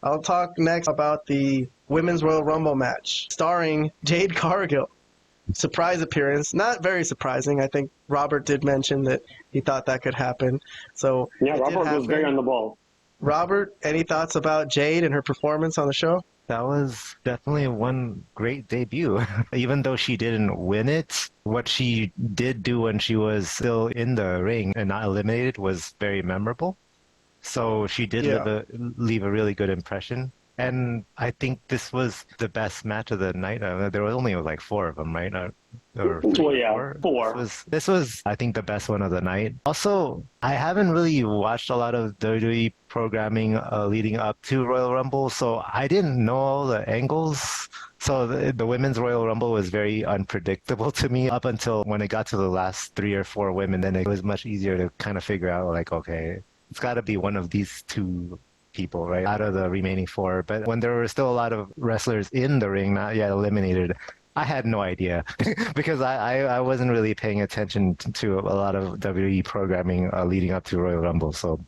I'll talk next about the Women's Royal Rumble match starring Jade Cargill. Surprise appearance. Not very surprising. I think Robert did mention that he thought that could happen. So yeah, Robert was very on the ball. Robert, any thoughts about Jade and her performance on the show? That was definitely one great debut. Even though she didn't win it, what she did do when she was still in the ring and not eliminated was very memorable. So she did leave a really good impression. And I think this was the best match of the night. There were only like 4 of them, right? Or 4. This was, I think, the best one of the night. Also, I haven't really watched a lot of WWE programming leading up to Royal Rumble, so I didn't know all the angles. So the Women's Royal Rumble was very unpredictable to me up until when it got to the last 3 or 4 women. Then it was much easier to kind of figure out, like, okay, it's got to be one of these 2 people, right, out of the remaining 4. But when there were still a lot of wrestlers in the ring, not yet eliminated, I had no idea because I wasn't really paying attention to a lot of WWE programming leading up to Royal Rumble. So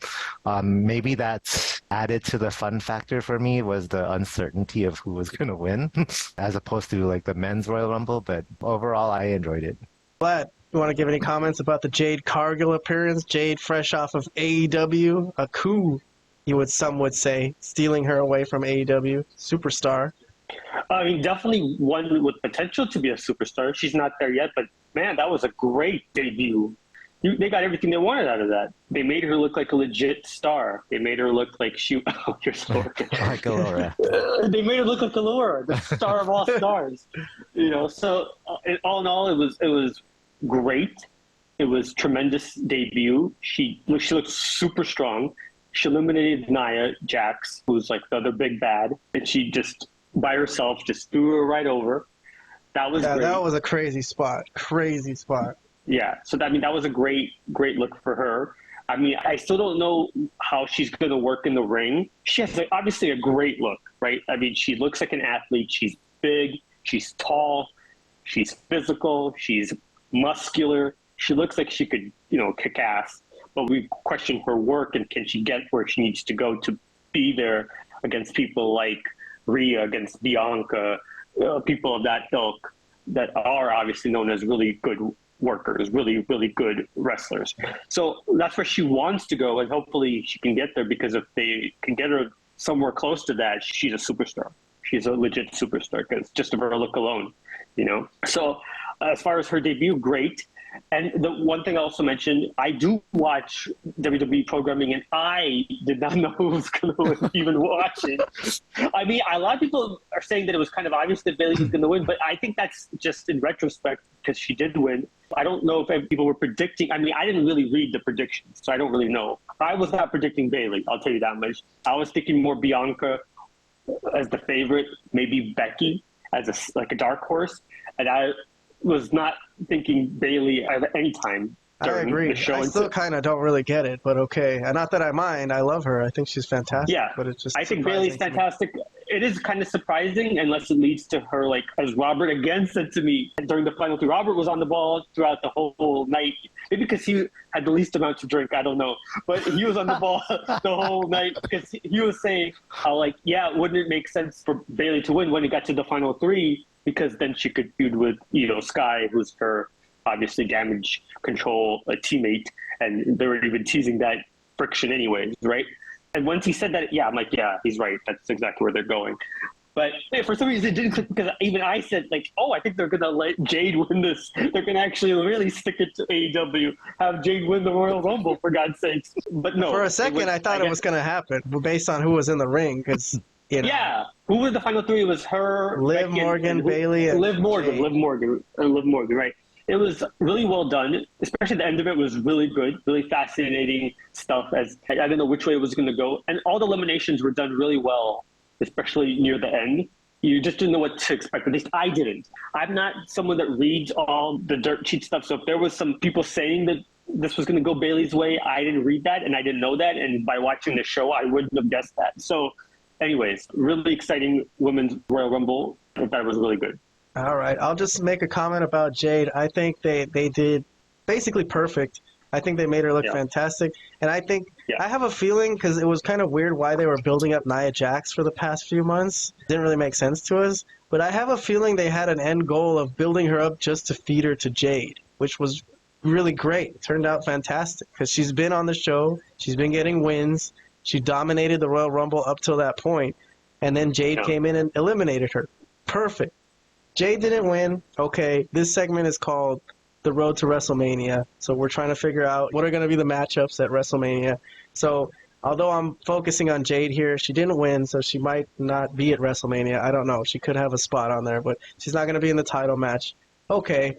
maybe that's added to the fun factor for me, was the uncertainty of who was going to win as opposed to like the men's Royal Rumble. But overall, I enjoyed it. Vlad, you want to give any comments about the Jade Cargill appearance? Jade fresh off of AEW, a coup, some would say, stealing her away from AEW, superstar. I mean, definitely one with potential to be a superstar. She's not there yet, but man, that was a great debut. They got everything they wanted out of that. They made her look like a legit star. They made her look like she. Oh, you're so like Allura. They made her look like Allura, the star of all stars. So all in all, it was great. It was tremendous debut. She looked super strong. She eliminated Nia Jax, who's like the other big bad, and she just by herself just threw her right over. That was great. That was a crazy spot. Crazy spot. Yeah, so that was a great look for her. I mean, I still don't know how she's going to work in the ring. She has obviously a great look, right? I mean, she looks like an athlete. She's big, she's tall, she's physical, she's muscular. She looks like she could, kick ass. But we question her work and can she get where she needs to go to be there against people like Rhea, against Bianca, people of that ilk that are obviously known as really good workers, really, really good wrestlers. So that's where she wants to go, and hopefully she can get there, because if they can get her somewhere close to that, she's a superstar. She's a legit superstar, because just of her look alone, So as far as her debut, great. And the one thing I also mentioned, I do watch WWE programming, and I did not know who was going to even watch it. I mean, a lot of people are saying that it was kind of obvious that Bayley was going to win, but I think that's just in retrospect, because she did win. I don't know if people were predicting. I mean, I didn't really read the predictions, so I don't really know. I was not predicting Bayley, I'll tell you that much. I was thinking more Bianca as the favorite, maybe Becky as a dark horse, and I was not thinking Bayley at any time during I agree. the show. I still kind of don't really get it, but okay. And not that I mind. I love her. I think she's fantastic. Yeah, but it's just I think Bayley's fantastic. It is kind of surprising unless it leads to her, like, as Robert again said to me during the final 3. Robert was on the ball throughout the whole night. Maybe because he had the least amount to drink. I don't know. But he was on the ball the whole night because he was saying how, like, yeah, wouldn't it make sense for Bayley to win when it got to the final 3? Because then she could feud with, Sky, who's her obviously damage control teammate, and they were even teasing that friction anyways, right? And once he said that, I'm like, yeah, he's right. That's exactly where they're going. But for some reason, it didn't click, because even I said, like, oh, I think they're going to let Jade win this. They're going to actually really stick it to AEW, have Jade win the Royal Rumble, for God's sakes. But no. For a second, I thought it was going to happen, based on who was in the ring, because... Yeah, who was the final 3? It was her, Liv Morgan, Bayley, and Liv Morgan, right? It was really well done, especially the end of it was really good, really fascinating stuff. As I didn't know which way it was going to go, and all the eliminations were done really well, especially near the end. You just didn't know what to expect. At least I didn't. I'm not someone that reads all the dirt sheet stuff. So if there was some people saying that this was going to go Bayley's way, I didn't read that, and I didn't know that. And by watching the show, I wouldn't have guessed that. So. Anyways, really exciting Women's Royal Rumble. I thought it was really good. All right. I'll just make a comment about Jade. I think they did basically perfect. I think they made her look fantastic. And I think I have a feeling, because it was kind of weird why they were building up Nia Jax for the past few months. Didn't really make sense to us. But I have a feeling they had an end goal of building her up just to feed her to Jade, which was really great. Turned out fantastic, because she's been on the show. She's been getting wins. She dominated the Royal Rumble up till that point. And then Jade came in and eliminated her. Perfect. Jade didn't win. Okay, this segment is called The Road to WrestleMania. So we're trying to figure out what are going to be the matchups at WrestleMania. So although I'm focusing on Jade here, she didn't win, so she might not be at WrestleMania. I don't know. She could have a spot on there, but she's not going to be in the title match. Okay.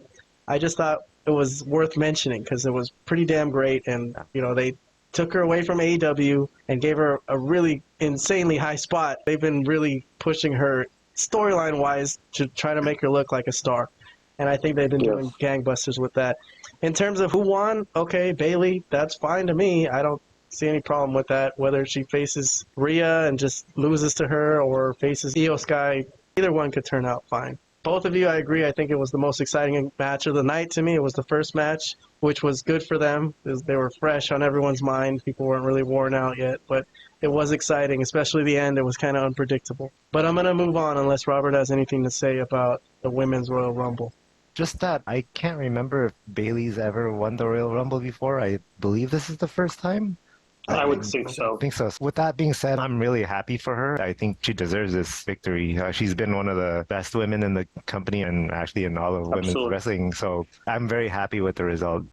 I just thought it was worth mentioning because it was pretty damn great, and they took her away from AEW and gave her a really insanely high spot. They've been really pushing her storyline-wise to try to make her look like a star. And I think they've been doing gangbusters with that. In terms of who won, okay, Bayley, that's fine to me. I don't see any problem with that. Whether she faces Rhea and just loses to her or faces Io Sky, either one could turn out fine. Both of you, I agree. I think it was the most exciting match of the night to me. It was the first match, which was good for them. They were fresh on everyone's mind. People weren't really worn out yet, but it was exciting, especially the end. It was kind of unpredictable. But I'm going to move on unless Robert has anything to say about the Women's Royal Rumble. Just that I can't remember if Bayley's ever won the Royal Rumble before. I believe this is the first time. I would think so. I think so. With that being said, I'm really happy for her. I think she deserves this victory. She's been one of the best women in the company and actually in all of women's wrestling. So I'm very happy with the result.